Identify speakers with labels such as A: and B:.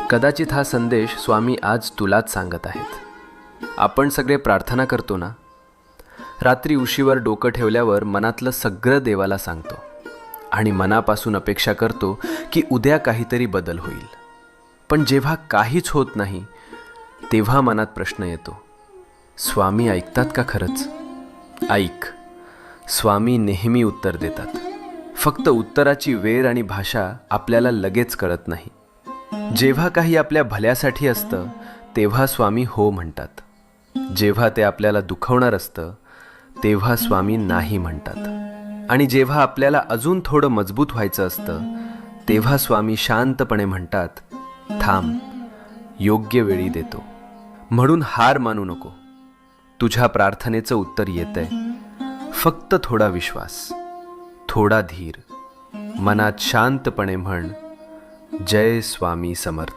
A: कदाचित हा संदेश स्वामी आज तुलाच सांगत आहेत. आपण सगळे प्रार्थना करतो ना, रात्री उशीवर डोकं ठेवल्यावर मनातलं सगळं देवाला सांगतो आणि मनापासून अपेक्षा करतो की उद्या काहीतरी बदल होईल. पण जेव्हा काहीच होत नाही तेव्हा मनात प्रश्न येतो, स्वामी ऐकतात का खरंच? ऐक, स्वामी नेहमी उत्तर देतात. फक्त उत्तराची वेळ आणि भाषा आपल्याला लगेच कळत नाही. जेव्हा काही आपल्या भल्यासाठी असतं तेव्हा स्वामी हो म्हणतात. जेव्हा ते आपल्याला दुखवणार असतं तेव्हा स्वामी नाही म्हणतात. आणि जेव्हा आपल्याला अजून थोडं मजबूत व्हायचं असतं तेव्हा स्वामी शांतपणे म्हणतात, थांब, योग्य वेळी देतो. म्हणून हार मानू नको. तुझ्या प्रार्थनेचं उत्तर येतंय. फक्त थोडा विश्वास, थोडा धीर. मनात शांतपणे म्हण, जय स्वामी समर्थ.